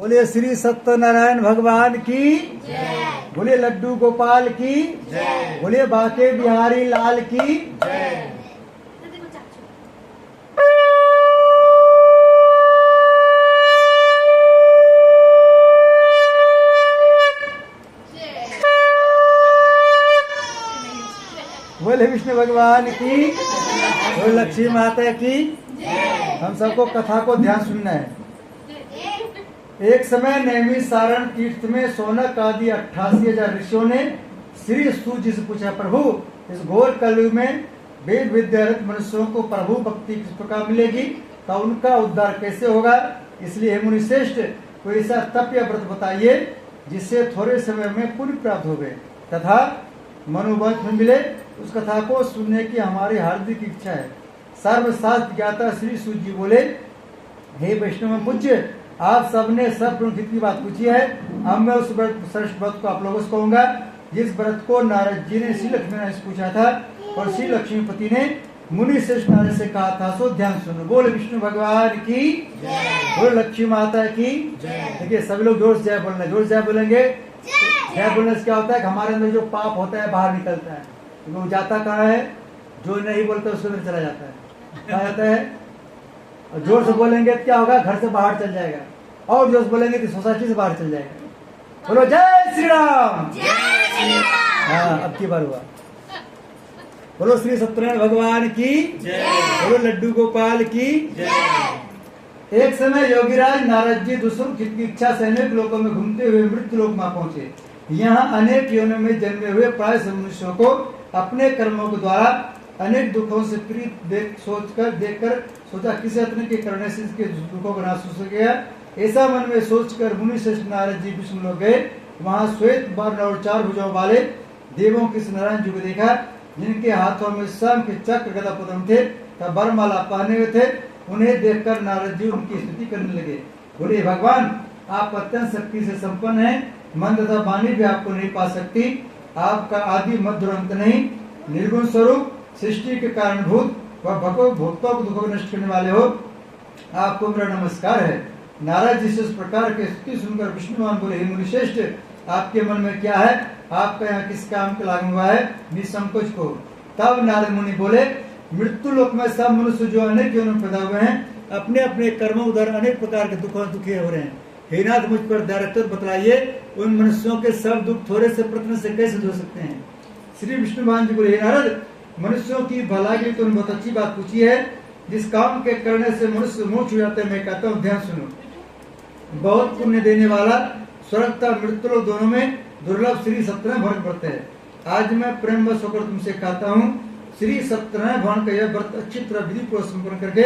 बोले श्री सत्यनारायण भगवान की जय। बोले लड्डू गोपाल की जय। बोले बाके बिहारी लाल की जय। बोले विष्णु भगवान की, बोले लक्ष्मी माता की। हम सबको कथा को ध्यान सुनना है। एक समय नैमिषारण्य तीर्थ में सोनक आदि 88,000 ऋषियों ने श्री सूत जी से पूछा, प्रभु इस घोर कलयुग में वेद विद्यारत मनुष्यों को प्रभु भक्ति किस प्रकार मिलेगी, तो उनका उद्धार कैसे होगा। इसलिए हे मुनिश्रेष्ठ, कोई ऐसा तप या व्रत बताइए जिससे थोड़े समय में पुण्य प्राप्त हो गए तथा मनोवंश में मिले। उस कथा को सुनने की हमारी हार्दिक इच्छा है। सर्वशास्त्र ज्ञाता श्री सूत जी बोले, हे वैष्णव पूज्य, आप सबने सब प्रमुख हित की बात पूछी है। अब मैं उस श्रेष्ठ व्रत को आप लोगों से कहूंगा जिस व्रत को नारद जी ने श्री लक्ष्मी नारायण से पूछा था और श्री लक्ष्मीपति ने मुनि श्रेष्ठ नारायण से कहा था। सो ध्यान सुनो। बोले विष्णु भगवान की जय। बोले लक्ष्मी माता की जय। देखिए सभी लोग जोर से जय बोलना। जोर से जय बोलेंगे। जय बोलने से क्या होता है कि हमारे अंदर जो पाप होता है बाहर निकलता है। वो जाता कहाँ है, जो नहीं बोलता उसके अंदर चला जाता है। कहा जाता है, और जोर से बोलेंगे तो क्या होगा, घर से बाहर चल जाएगा। और जोर से बोलेंगे तो सोसाइटी से बाहर चल जाएगा। बोलो जय श्री राम। हाँ, अब की बार हुआ। बोलो श्री सत्यनारायण भगवान की जय। बोलो लड्डू गोपाल की जय। एक समय योगीराज नारद जी दूसरों की इच्छा से अनेक लोगों में घूमते हुए मृत्यु लोक में पहुंचे। यहाँ अनेक योनियों में जन्मे हुए प्राय मनुष्यों को अपने कर्मों के द्वारा अनेक दुखों से पीड़ित देखकर सोचा किसी अतने के करने से इसके दुखों का नाश हो सकेगा। ऐसा मन में सोचकर मुनि श्रेष्ठ नारद जी विष्णु लोक गए। वहाँ श्वेत वर्ण और 4 भुजाओं वाले देवों के नारायण जी को देखा, जिनके हाथों में शंख चक्र गदा पद्म थे तथा वरमाला पहने हुए थे। उन्हें देखकर नारद जी उनकी स्तुति करने लगे। बोले भगवान, आप अत्यंत शक्ति से संपन्न हैं, मन तथा वाणी भी आपको नहीं पा सकती। आपका आदि मध्य और अंत नहीं, निर्गुण स्वरूप, सृष्टि के कारणभूत व भक्तों को दुखों को नष्ट करने वाले हो। आपको मेरा नमस्कार है। नारद जी से इस प्रकार के स्तुति सुनकर विष्णु भगवान बोले, हे मुनिश्रेष्ठ, आपके मन में क्या है, आपका यहाँ किस काम के लागू हुआ है, निसंकोच को। तब नारद मुनि बोले, मृत्यु लोक में सब मनुष्य जो अनेक योनियों में पैदा हुए हैं, अपने अपने कर्मों द्वारा अनेक प्रकार के दुखों दुखी हो रहे हैं। हे नाथ, मुझ पर दया बतलाइए, उन मनुष्यों के सब दुख थोड़े से प्रश्न से कैसे धो सकते हैं। श्री विष्णु भगवान जी बोले, हे नारद, मनुष्यों की भलाई के लिए तुमने बहुत अच्छी बात पूछी है। जिस काम के करने से मनुष्य मोक्ष हो जाते हैं, मैं कहता हूँ ध्यान सुनो। बहुत पुण्य देने वाला स्वर्ग तथा मृत्यु लोक दोनों में दुर्लभ श्री सत्यनारायण भवन व्रत है। आज मैं प्रेम वश होकर तुमसे कहता हूँ, श्री सत्यनारायण भवन का यह व्रत अच्छी तरह विधि पूर्वक संपन्न करके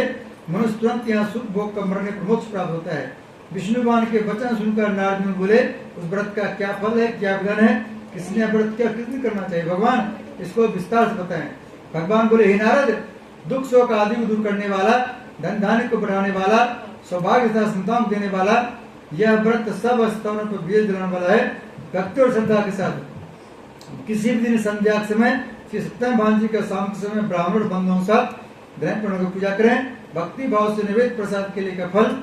मनुष्य तुरंत यहाँ सुख भोग का मरने पर मोक्ष प्राप्त होता है। विष्णु भगवान के वचन सुनकर नारद मुनि बोले, उस व्रत का क्या फल है, क्या विधान है, किसने व्रत क्या कितनी करना चाहिए, भगवान इसको विस्तार से बताएं। भगवान बोले, हे नारद, दुख शोक आदि को दूर करने वाला, धन को बढ़ाने वाला, सौभाग्य तथा संतान को देने वाला, यह व्रत सब स्थानों पर विजय दिलाने वाला है। भक्ति और श्रद्धा के साथ किसी भी दिन संध्या के समय श्री सत्यनारायण भगवान जी का शाम के समय ब्राह्मण बंधुओं के साथ ग्रहण पूर्ण की पूजा करें। भक्ति भाव से निवेद प्रसाद के लिए का फल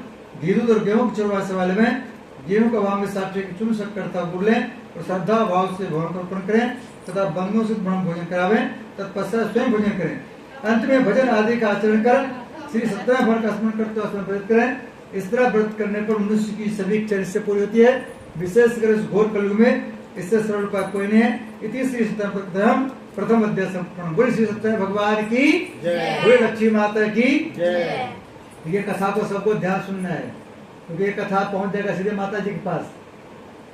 घी दूध और गेहूं के चढ़वा से वाले में गेहूं का भाव में साक्षी की चुन शक्कर गुड़ लें और श्रद्धा भाव से भवन अर्पण करें तथा बंधुओं से ब्रह्म भोजन करावें। तत्पश्चात स्वयं भोजन करें। अंत में भजन आदि का आचरण कर श्री सत्यनारायण भगवान का स्मरण करते हुए व्रत करें। इस तरह व्रत करने पर मनुष्य की सभी इच्छा इससे पूरी होती है। विशेषकर इस घोर कलयुग में इससे सरल उपाय कोई नहीं है। इति श्री सत्यनारायण प्रथम अध्याय संपूर्ण। बोले श्री सत्यनारायण भगवान की जय। बोले लक्ष्मी माता की जय। ये कथा को सबको ध्यान सुनना है, क्योंकि ये कथा पहुंच जाएगा सीधे माता जी के पास,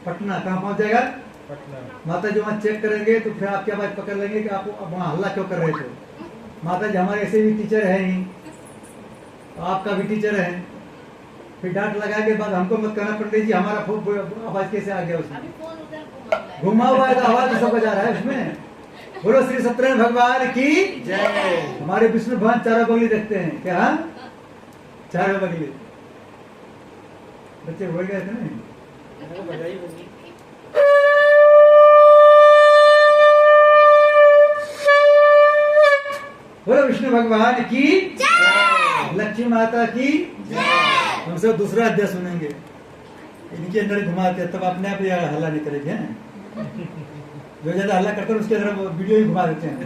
पटना। कहाँ पहुंच जाएगा? पटना। माता जी वहाँ चेक करेंगे तो फिर आप क्या बात पकड़ लेंगे कि आप वहाँ हल्ला क्यों कर रहे थे। माता जी हमारे ऐसे भी टीचर है ही, आपका भी टीचर है। फिर डांट लगा के बाद हमको मत कहना पंडित जी हमारा आवाज कैसे आ गया उसमें, घुमा हुआ है तो आवाज सब बजा रहा है उसमें। बोलो श्री सत्यनारायण भगवान की जय। हमारे विष्णु भगवान चारों बगली देखते हैं क्या? चारों बगली। बच्चे बोल गए थे ना। बोलो विष्णु भगवान की जय। लक्ष्मी माता की जय। हम सब दूसरा अध्याय सुनेंगे। इनके अंदर घुमाते हैं, तब अपने आप ही हल्ला नहीं करेंगे। जो ज्यादा हल्ला करते हैं उसके अंदर वीडियो ही घुमा देते हैं।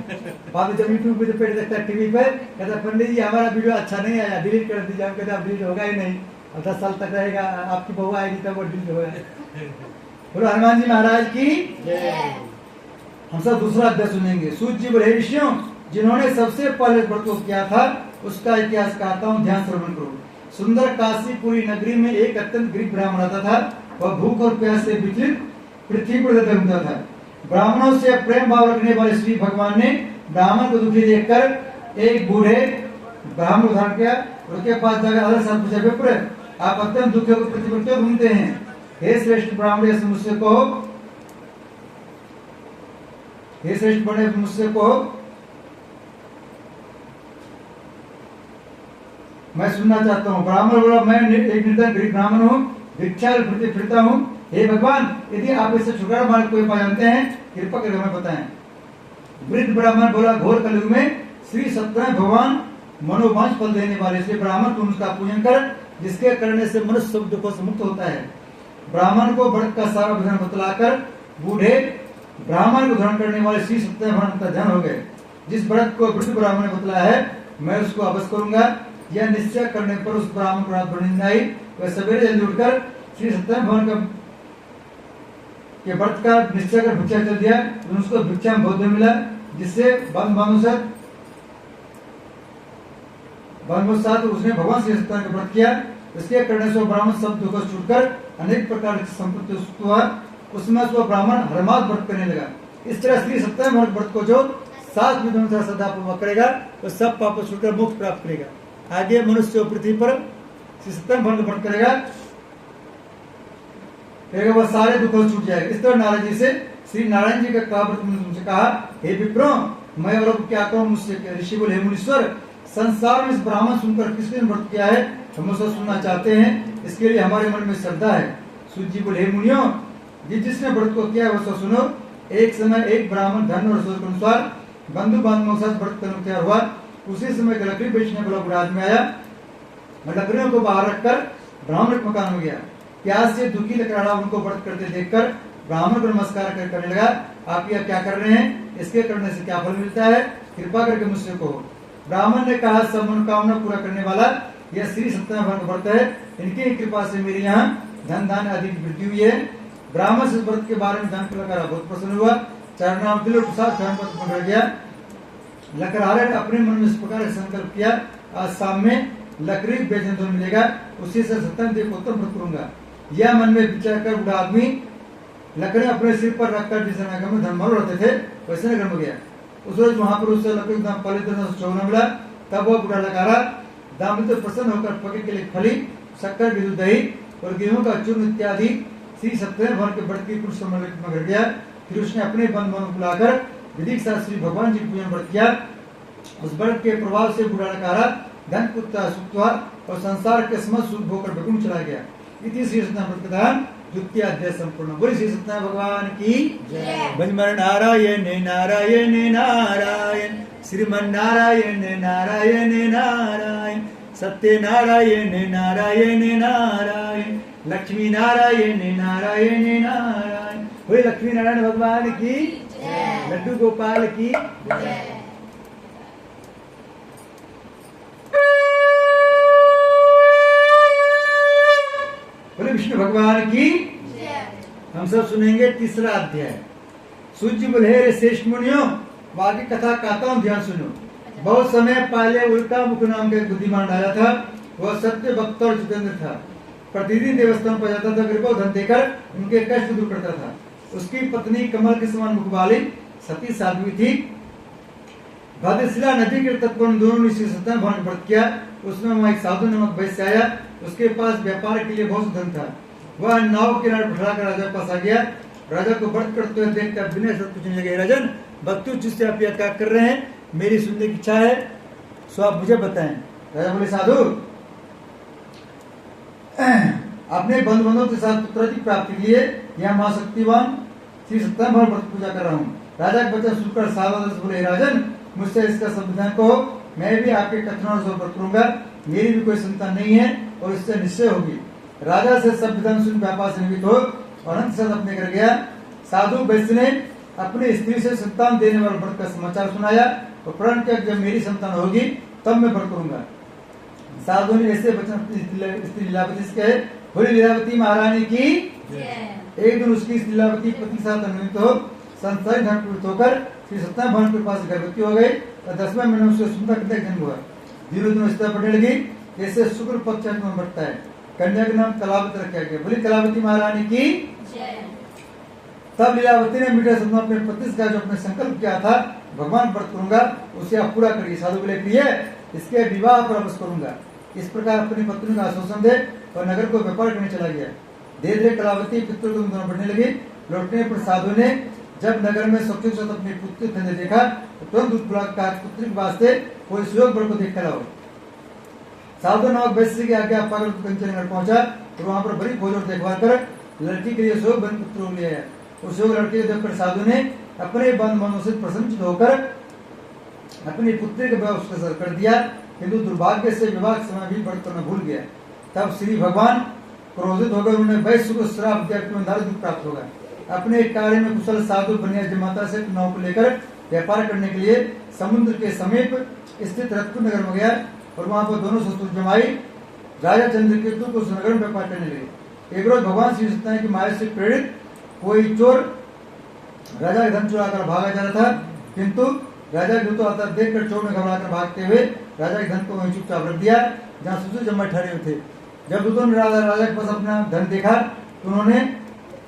बाद में जब यूट्यूब पे पेड़ देखता है, टीवी पे, कहता है पंडित जी हमारा वीडियो अच्छा नहीं आया, डिलीट कर दीजिए। हम कहते हैं डिलीट होगा ही नहीं, और 10 साल तक रहेगा, आपकी बहू आएगी तब वो डिलीट होगा। बोलो हनुमान जी महाराज की। हम सब दूसरा अध्याय सुनेंगे। सूत जी बोले, ऋषियों जिन्होंने सबसे पहले व्रत को किया था उसका इतिहास कहता हूँ, ध्यान श्रवण करो। सुंदर काशीपुरी नगरी में एक अत्यंत गरीब ब्राह्मण रहता था। वह भूख और प्यास से विचलित पृथ्वी पर घूमता था। ब्राह्मणों से प्रेम भाव रखने वाले श्री भगवान ने ब्राह्मण को दुखी देखकर एक बूढ़े ब्राह्मण उधार किया, उसके पास जाकर अलग साथ पूछा, विप्र आप अत्यंत दुखी होकर पृथ्वी पर क्यों घूमते हैं? हे श्रेष्ठ ब्राह्मण मुझसे कहो, हे श्रेष्ठ बड़े मुझसे कहो, मैं सुनना चाहता हूँ। ब्राह्मण बोला, मैं एक निर्धन गरीब ब्राह्मण हूँ, भिक्षा फिरता हूँ। हे भगवान यदि आप इससे छुटकारा मार्ग कोई उपाय जानते हैं कृपा करके हमें बताएं। वृद्ध ब्राह्मण बोला, घोर कलयुग में श्री सत्यनारायण भगवान मनोवांछ फल देने वाले, इसलिए ब्राह्मण तुम उसका पूजन कर, जिसके करने से मनुष्य सब दुखों से मुक्त होता है। ब्राह्मण को व्रत का सारा विधान बतलाकर बूढ़े ब्राह्मण को धारण करने वाले श्री सत्यनारायण भगवान का ध्यान हो गए। जिस व्रत को वृद्ध ब्राह्मण ने बतलाया है मैं उसको अवश्य करूंगा। यह निश्चय करने पर उस ब्राह्मण को रात भर नींद आई। वह सवेरे जल्दी उठकर श्री सत्यनारायण भगवान के व्रत का निश्चय कर भिक्षा चल दिया। उसको भिक्षा में बहुत मिला, जिससे साथ उसने भगवान श्री सत्यनारायण का व्रत किया। इसके करने से ब्राह्मण सब दुखों से छूटकर अनेक प्रकार की संपत्ति हुआ। उसमें से ब्राह्मण हर मास व्रत करने लगा। इस तरह श्री सत्यनारायण व्रत को जो 7 विधियों से श्रद्धापूर्वक करेगा वो सब पापों से छूटकर मुक्त प्राप्त करेगा। आगे मनुष्य पृथ्वी पर श्री सत्यनारायण व्रत करेगा, वह सारे दुखों से छूट जाएगा। इस तरह नारायण जी से श्री नारायण जी का व्रत तुमसे कहा, हे विप्रो मैं और क्या कहूँ मुझसे? ऋषि बोले, हे मुनीश्वर संसार में इस ब्राह्मण सुनकर किसने व्रत किया है हम उसे सुनना चाहते हैं, इसके लिए हमारे मन में श्रद्धा है। सूत जी बोले, हे मुनियों जिसने व्रत को किया है वह सुनो। एक समय एक ब्राह्मण धन और सोच के अनुसार बंधु बांधवों के साथ व्रत करने को तैयार हुआ। उसी समय लकड़ी बेचने वाला बुढ़ा आदमी आया। लकड़ियों को बाहर रखकर ब्राह्मण के मकान में गया। प्यास से दुखी लकड़हारा उनको व्रत करते देखकर ब्राह्मण को नमस्कार करने लगा। आप यह क्या कर रहे हैं? इसके करने से क्या फल मिलता है? कृपा करके मुझसे कहो। ब्राह्मण ने कहा, सब मनोकामना पूरा करने वाला यह श्री सत्यनारायण का व्रत है। इनकी कृपा से मेरे यहाँ धन धान्य आदि की वृद्धि हुई है। ब्राह्मण से व्रत के बारे में जानकर लकड़हारा बहुत प्रसन्न हुआ। चरणाम दिल प्रसाद पकड़ गया। लकड़हारे ने अपने मन में इस प्रकार संकल्प किया, आज शाम में लकड़ी बेचने तो मिलेगा, उसी से सत्यनारायण को उत्तम व्रत करूंगा। यह मन में विचार कर बूढ़ा आदमी लकड़ी अपने सिर पर रखकर जिस नगर में धनमाल रहते थे वैसे नगर में गया। उस रोज वहां पर उससे लकड़ी पहले दिन चौना मिला। तब वह बूढ़ा लकड़हारा दाम प्रसन्न होकर फकीर के लिए फली, शक्कर, दूध, दही और गेहूं का चूर्ण इत्यादि श्री सत्यनारायण भगवान के व्रत की कुछ समय में कर गया। फिर उसने अपने बंधुओं को बुलाकर विधि के साथ श्री भगवान जी पूजन व्रत किया। उस व्रत के प्रभाव से बूढ़ा लकड़हारा धन पुत्र सुख हुआ और संसार के समस्त सुख भोग कर वैकुंठ चला गया। इति श्री सत्यनारायण व्रत कथा द्वितीय अध्याय संपूर्ण। बोलिए श्री सत्यनारायण भगवान की जय। भजमर नारायण नारायण नारायण श्रीमन नारायण नारायण नारायण सत्य नारायण नारायण नारायण लक्ष्मी नारायण नारायण नारायण। बोलिए लक्ष्मी नारायण भगवान की जय। लड्डू गोपाल की जय। बोले विष्णु भगवान की जय। हम सब सुनेंगे तीसरा अध्याय। सूत जी बोले, हे श्रेष्ठ मुनियों बाकी कथा कहता हूँ, ध्यान सुनो। बहुत समय पहले उल्का मुख नाम का एक बुद्धिमान राजा था। वह सत्य भक्त और जितेंद्र था। प्रतिदिन देवस्थान पर जाता था, गरीबों धन देकर उनके कष्ट दूर करता था। उसकी पत्नी कमल के समान मुख वाली सती साध्वी थी। भद्रशिला नदी के तट पर दोनों ने श्री सत्यनारायण भगवान व्रत किया। उसमें वहाँ एक साधु नामक वैश्य आया। उसके पास व्यापार के लिए बहुत धन था। वह नाव के किनारे बैठाकर राजा के पास आ गया। राजा को व्रत करते हुए देखकर विनय से पूछने लगे, राजन भक्तों जिससे आप यह क्या कर रहे हैं? मेरी सुनने की इच्छा है, सो आप मुझे बताएं। राजा बोले, साधु अपने बंधुओं के साथ पुत्र की प्राप्ति के लिए यहाँ महाशक्तिवान श्री सत्यनारायण भगवान व्रत पूजा कर रहा हूँ। राजा के वचन सुनकर सावधान बोले, राजन मुझसे इसका संविधान कहो, मैं भी आपके कथनों से व्रत करूंगा। मेरी भी कोई संतान नहीं है और इससे निश्चय होगी। राजा से सब विधान सुन व्यापार से निमित्त हो और अंत से अपने कर गया। साधु वैश्य ने अपनी स्त्री से संतान देने वाले व्रत का समाचार सुनाया और प्रण किया जब मेरी संतान होगी तब मैं व्रत करूंगा। साधु ने ऐसे वचन अपनी स्त्री लीलावती से कहे, बोली लीलावती महारानी की। एक दिन उसकी लीलावती पति के साथ अनिमित हो संसारी धन पूरित होकर श्री सत्यनारायण के पास गर्भवती हो गई और 10वें महीने में उसको सुंदर कन्या जन्म हुआ। दिनों दिन स्थिति बढ़ने लगी। ऐसे शुक्र पक्ष में बढ़ता है। कन्या का नाम कलावती रखा गया। बोली कलावती महारानी की। तब लीलावती ने मीठे सपना अपने पति से कहा, जो अपने संकल्प किया था भगवान व्रत करूंगा उसे आप पूरा करिए। साधु बोले प्रिय, इसके विवाह पर वापस करूंगा। इस प्रकार अपनी पत्नी का आश्वासन दे और नगर को व्यापार करने चला गया। धीरे धीरे कलावती पितृ को बढ़ने लगी। लौटने पर साधु ने जब नगर में सबके साथ अपनी पुत्री ने देखा तो तुरंत बुलाकर पुत्री के वास्ते कोई सुयोग बल को देख कर आओ। साधु नामक वैश्य की आज्ञा पाकर कंचनगढ़ पहुंचा और वहां पर बड़ी खोज और देखभाल कर लड़की के लिए सुयोग बन पुत्र ले आया। उस सुयोग लड़की को देखकर साधु ने अपने बंद मनों से प्रसन्नचित होकर अपनी पुत्री का विवाह उसके साथ कर दिया, किंतु दुर्भाग्य से विवाह के समय भी व्रत करना भूल गया। तब श्री भगवान क्रोधित होकर उन्हें वैश्य को श्राप दिया कि नरक दुख प्राप्त होगा। अपने कार्य में कुशल साधु बनिया जमाता से नाव को लेकर व्यापार करने के लिए समुद्र के समीप स्थित रत्नपुर नगर में गया और वहां पर दोनों ससुर जमाई राजा चंद्रकेतु को उस नगर में व्यापार करने लगे। एक रोज भगवान श्री सत्यनारायण की माया से प्रेरित कोई चोर राजा का धन चुराकर भागा जा रहा था, किंतु राजा के दूतों आता देखकर चोर ने घबराकर भागते हुए राजा के धन को वहीं चुपचाप रख दिया जहाँ ससुर जमाई ठहरे हुए थे। जब दूतों ने राजा के पास अपना धन देखा तो उन्होंने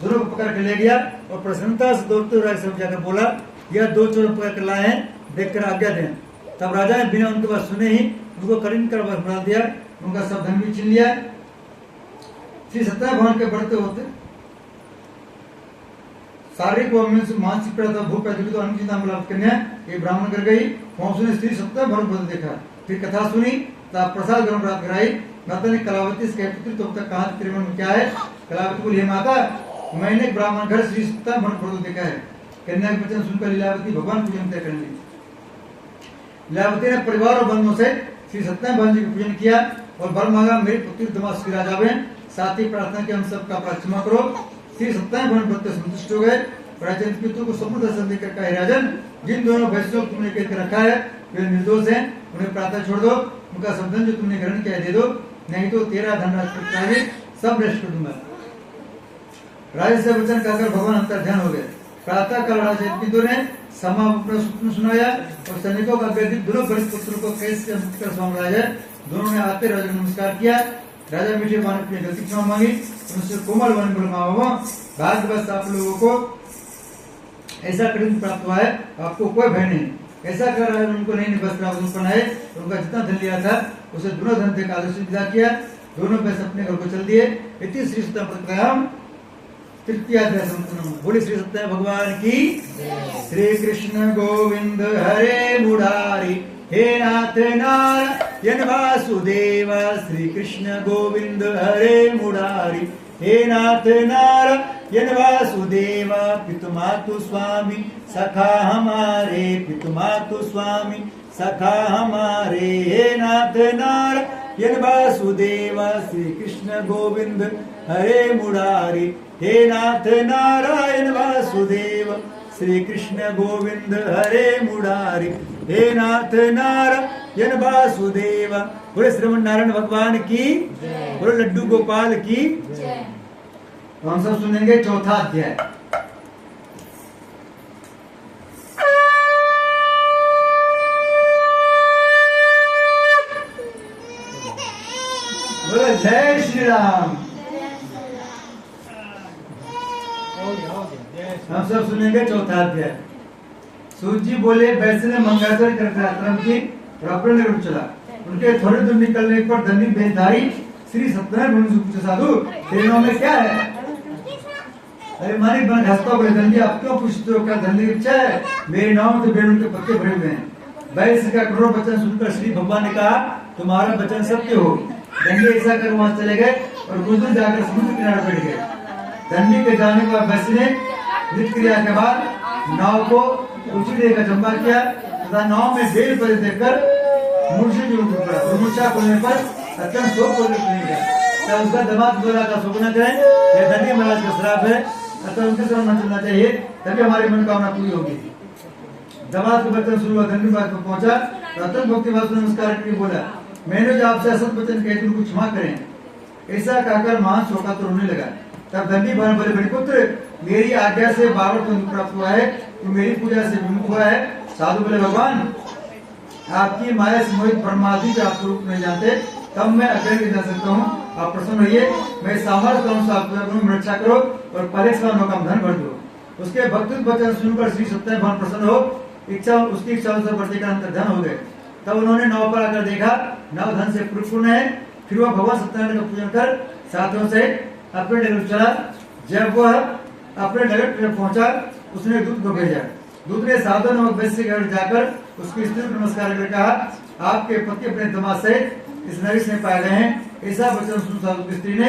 दोनों को पकड़ के ले गया और प्रसन्नता से दौड़ते हुए राजा जाकर बोला, यह दो चोर पकड़ कर लाए हैं, देखकर आज्ञा दें। तब राजा ने बिना उनके पास सुने ही उनको करीन कर बुला दिया, उनका सब धन भी छीन लिया। श्री सत्यनारायण भगवान के बढ़ते होते शारीरिक व मानसिक भूख तो अन्य कन्या एक ब्राह्मण कर गई। वहां उसने श्री सत्यनारायण भगवान बदल देखा, फिर कथा सुनी, तब प्रसाद ग्रहण प्राप्त कराई। माता ने कलावती से पुत्री तो तक कहा तेरे मन में क्या है? कलावती बोली, माता मैंने ब्राह्मण घर श्री सत्यनारायण भगवान देखा है। कन्या के वचन सुनकर लीलावती भगवान पूजन तय करने लगी। लीलावती ने परिवार और बंधुओं से श्री सत्यनारायण भगवान जी का पूजन किया और वर मांगा, मेरी पुत्री दमास की राजा में साथ ही प्रार्थना की हम सबका अपराध क्षमा करो। श्री सत्यनारायण भगवान भक्त संतुष्ट हो गए। राजेंद्र को स्वप्न दर्शन देकर कहा, राजन जिन दोनों वैश्यों को तुमने कह रखा है वे निर्दोष हैं, उन्हें प्रार्थना छोड़ दो, उनका सब धन जो तुमने ग्रहण किया दे दो, नहीं तो तेरा धन सब नष्ट कर दूंगा। राजा से वचन कहकर भगवान अंतर ध्यान हो गए। प्रातः काल राजेंद्र ने समा अपना स्वप्न सुनाया और सैनिकों का व्यतीत दोनों वरिष्ठ पुत्रों को कैसे मुक्त कर सौंप राजा। दोनों ने आते राजा को नमस्कार किया। राजा मीठे मान अपनी गलती क्षमा मांगी, उनसे कोमल वन बोलमा भाग्यवश आप लोगों को ऐसा कठिन प्राप्त हुआ है, आपको कोई भय नहीं। ऐसा कर रहा है उनको नई वस्त्र बनाए, उनका जितना धन लिया था उसे दोनों धन से आदर्श विदा किया। दोनों पैसे अपने घर को चल दिए। इति श्री सत्यनारायण तृतीय अध्याय संपूर्ण। बोले श्री सत्यनारायण भगवान की। श्री कृष्ण गोविंद हरे मुरारी हे नाथ नारायण वासुदेव। श्री कृष्ण गोविंद हरे मुरारी हे नाथ नारायण वासुदेव। पितुमातु स्वामी सखा हमारे, पितुमातु स्वामी सखा हमारे। हे नाथ नारायण वासुदेव। श्री कृष्ण गोविंद हरे मुरारी हे नाथ नारायण वासुदेव। श्री कृष्ण गोविंद हरे मुरारी हे नाथ नारायण वासुदेव। बोले श्रीमन नारायण भगवान की। बोले लड्डू गोपाल की। हम सब सुनेंगे चौथा अध्याय। बोले जय श्री राम। हम सब सुनेंगे चौथा अध्याय। सूर्य जी बोले, वैश्य ने मंगलाचरण करके की और अपने नगर चला। उनके थोड़े दूर निकलने पर धनी बेधारी श्री सत्यनारायण भगवान से पूछा, साधु तेरे नाम में क्या है? अरे मालिक बन हंसता बोले, धनी आप क्यों पूछते हो, क्या धनी इच्छा है? मेरे नाम तो बेड़ों के पत्ते भरे हुए हैं। वैश्य का करोड़ वचन सुनकर श्री भगवान ने कहा, तुम्हारा वचन सत्य हो। धनी ऐसा कर वहां चले गए और कुछ दूर जाकर समुद्र किनारे बैठ गए। धनी के जाने के बाद वैश्य ने नृत्य क्रिया के बाद नाव को उसी देर का चंबा किया तथा नाव में बेल पड़े देखकर मूर्छा खोलने पर अत्यंत शोक होने लगा। तब उसका दामाद बोला का शोभना करें, ये धनी महाराज का श्राप है, अतः उनके शरण में चलना चाहिए, तभी हमारी मनोकामना पूरी होगी। दामाद के वचन शुरू हुआ, धनी बात पर पहुंचा, रतन भक्ति वासु नमस्कार करके बोला, मैंने जो आपसे असत वचन कहे थे उनको क्षमा करें। ऐसा कहकर महान शोका तो रोने लगा। तब धनी बहन बोले, बड़े पुत्र, मेरी आज्ञा से बाबर को प्राप्त हुआ है, तो मेरी पूजा से विमुख हुआ है। साधु बोले, भगवान आपकी माया से मोहित परमात्मा के आप रूप नहीं जानते, तब मैं अकेले जा सकता हूँ, आप प्रसन्न रहिए, मैं सामर्थ्य करूँ, आप पूजा करूँ, रक्षा करो और परेशान होकर धन भर दो। उसके भक्ति वचन सुनकर श्री सत्यनारायण भगवान प्रसन्न हो, इच्छा उसकी इच्छा से बढ़ते का अंतर धन हो गए। तब उन्होंने नाव पर आकर देखा, नाव धन से परिपूर्ण है। फिर वह भगवान सत्यनारायण का पूजन कर साथियों से अपने नगर चला। जब वह अपने नगर पर पहुंचा, उसने दूत को भेजा। दूत ने साधु नामक वैश्य के घर जाकर उसकी स्त्री को नमस्कार कर कहा, आपके पति अपने दामाद से इस नगर में पाए गए हैं। ऐसा वचन सुन साधु की स्त्री ने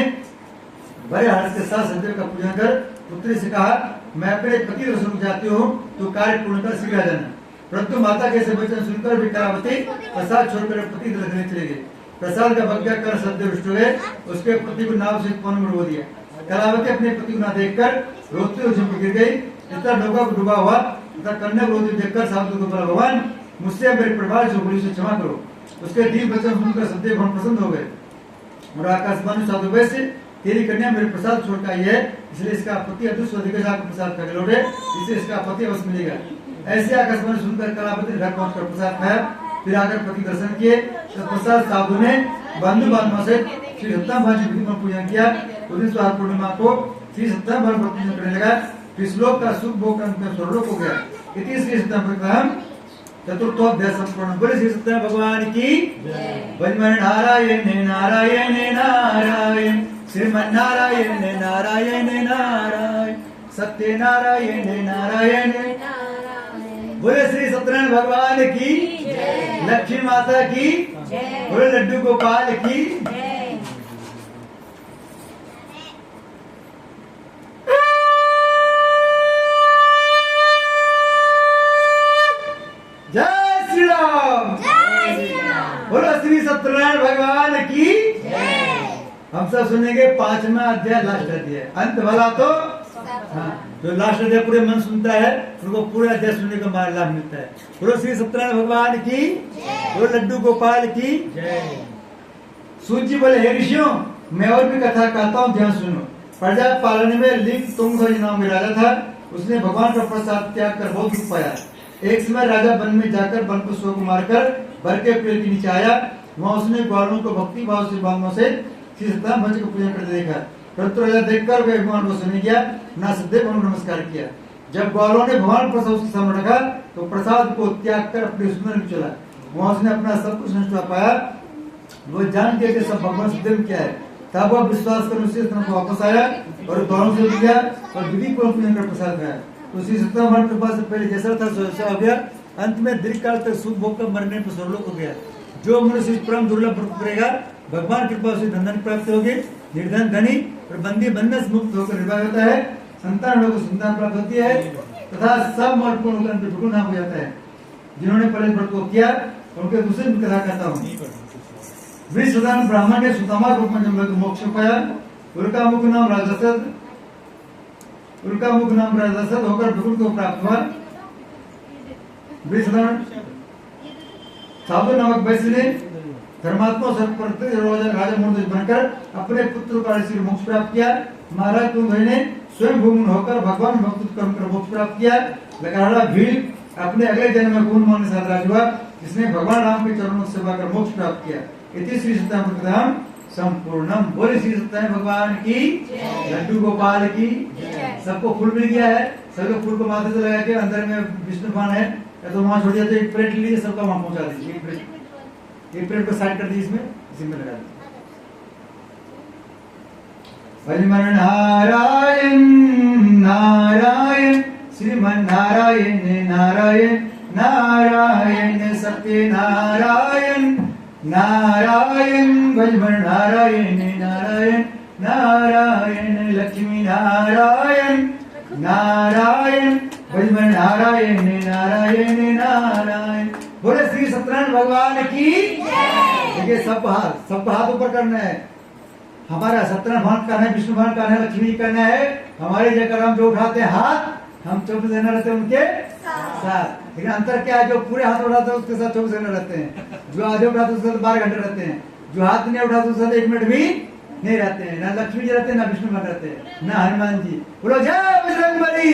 बड़े हर्ष के साथ सत्यदेव का पूजन कर पुत्री से कहा, मैं अपने पति दर्शन को जाती हूँ, तो कार्य पूर्ण कर शीघ्र आ जाना। परंतु माता के ऐसे वचन सुनकर भी करावती प्रसाद छोड़कर पति दर्शन चले गए। प्रसाद का बग्या कर सत्यदेव रुष्ट हुए, उसके पति को नाव से पानी में डुबो दिया। कलावती अपने पति को न देखकर रोते हुए झुक गिर गई। इतना डोका को डूबा हुआ तथा कन्या को रोती देखकर साधु को बोला, भगवान मुझसे मेरे परिवार से भूल से क्षमा करो। उसके दीप वचन सुनकर सत्यदेव भगवान प्रसन्न हो गए और आकाशवाणी साधु वैसे, तेरी कन्या मेरे प्रसाद छोड़ आई है, इसलिए इसका पति अदृश्य अधिक जाकर प्रसाद खा लौटे, इससे इसका पति अवश्य मिलेगा। ऐसे आकाशवाणी सुनकर कलापति घर पहुंचकर प्रसाद खाया। फिर आकर पति दर्शन किए, तो प्रसाद साधु ने बंधु बांधवों से श्री सत्यनारायण पूजन किया। उस दिन स्वार पूर्णिमा को श्री सत्यनारायण पूजन करने लगा। फिर श्लोक का सुख भोग स्वर्लोक हो गया। इति श्री सत्यनारायण चतुर्थोध्याय संपूर्ण। बोले श्री सत्यनारायण भगवान की जय। नारायण नारायण नारायण श्रीमन्नारायण नारायण नारायण सत्य नारायण नारायण। बोले श्री सत्यनारायण भगवान की जय। लक्ष्मी माता की जय। बोले लड्डू गोपाल की जय। जय श्री राम। बोलो श्री सत्यनारायण भगवान की जय। हम सब सुनेंगे 5वां अध्याय, लास्ट अध्याय। अंत वाला तो जो लास्ट अध्याय पूरे मन सुनता है उनको पूरे अध्याय सुनने का लाभ मिलता है। बोलो श्री सत्यनारायण भगवान की, बोलो लड्डू गोपाल की जय। सूत जी बोले, हे ऋषियों, मैं और भी कथा कहता हूँ, ध्यान सुनो। प्रजा पालन में लिंग तुंगध्वज नाम के राजा था। उसने भगवान का प्रसाद त्याग कर बहुत दुख पाया। एक समय राजा वन में जाकर वन पशुओं को मारकर बर के पेड़ के नीचे आया। वहाँ उसने ग्वालों को भक्ति भाव से बांधों से श्री सत्यनारायण भगवान का पूजन करते देखा। परंतु राजा देखकर वे भगवान को सुन गया, ना सदैव भगवान को नमस्कार किया। जब ग्वालों ने भगवान प्रसाद उसके सामने रखा, तो प्रसाद को त्याग कर अपने सुंदर में चला। वहाँ उसने अपना सब कुछ नष्ट पाया। वो जान के सब भगवान सदैव क्या है। तब वह विश्वास कर उसी स्थान को वापस आया और ग्वालों से गया और विधि पूर्वक पूजन कर प्रसाद खाया। तो श्री सत्यनारायण कृपा से पहले जैसा था वैसा हो गया। अंत में दीर्घ काल तक सुख भोग कर मरने पर स्वर्लोक हो गया। जो मनुष्य परम दुर्लभ व्रत करेगा, भगवान कृपा से धन प्राप्त होगी। निर्धन धनी और बंदी बंधन से मुक्त होकर निर्वाह होता है। संतान लोगों को संतान प्राप्त होती है तथा सब मठ पूर्ण होकर बिल्कुल नाम हो जाता है। जिन्होंने पहले व्रत को किया उनके दूसरे कथा कहता हूँ। वृषधान ब्राह्मण ने सुदामा रूप में जब मोक्ष पाया। उनका मुख नाम राजसद होकर भगवान को प्राप्त हुआ। वृषधान साधु नामक वैश्य ने धर्मात्मा राजा मूर्ति बनकर अपने पुत्र का ऋषि मोक्ष प्राप्त किया। महाराज तुंगध्वज ने स्वयं भूमि होकर भगवान भक्त कर्म कर मोक्ष प्राप्त किया। लकड़हारा भील अपने अगले जन्म में गुण मान साथ राज हुआ, जिसने भगवान राम के चरणों की सेवा कर मोक्ष प्राप्त किया। इति श्री सत्यनारायण संपूर्णम। बोले श्री सत्यनारायण भगवान की, लड्डू गोपाल की। सबको फूल मिल गया है, सबके फूल को माथे से लगा के अंदर में विष्णु भगवान है तो वहाँ छोड़ दिया। तो एक प्लेट लीजिए, सबका वहाँ पहुँचा दीजिए। एक प्लेट को साइड कर दीजिए, इसमें इसी में लगा दीजिए। नारायण नारायण श्रीमन नारायण नारायण नारायण सत्य नारायण नारायण भजमन नारायण नारायण नारायण लक्ष्मी नारायण नारायण भजमन नारायण नारायण नारायण। बोले श्री सत्यनारायण भगवान की। देखिए सब हाथ ऊपर करना है। हमारा सत्यनारायण भगवान का है, विष्णु भगवान का है, लक्ष्मी का है। हमारी जगह हम जो उठाते हैं हाथ, हम 24 घंटे रहते हैं उनके साथ। लेकिन अंतर क्या है, जो पूरे हाथ उठाते हैं उसके साथ 24 घंटे रहते हैं, जो आधे उठाते हैं उसके साथ 12 घंटे रहते हैं, जो हाथ नहीं उठाते उसके साथ 1 मिनट भी नहीं रहते हैं। ना लक्ष्मी जी रहते हैं, ना विष्णु भगवान रहते हैं, ना हनुमान जी। बोलो जय बजरंगबली,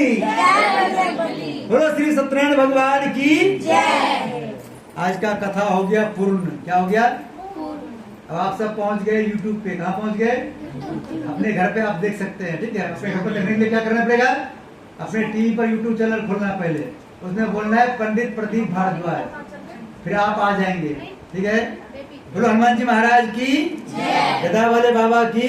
बोलो श्री सत्यनारायण भगवान की जय। आज का कथा हो गया पूर्ण। क्या हो गया? अब आप सब पहुंच गए यूट्यूब पे। कहाँ पहुंच गए? अपने घर पे आप देख सकते हैं। ठीक है, अपने घर पर देखने के लिए क्या करना पड़ेगा? अपने टीवी पर यूट्यूब चैनल खोलना है पहले, उसमें बोलना है पंडित प्रदीप भारद्वाज, फिर आप आ जाएंगे। ठीक है, बोलो हनुमान जी महाराज की, गदा वाले बाबा की।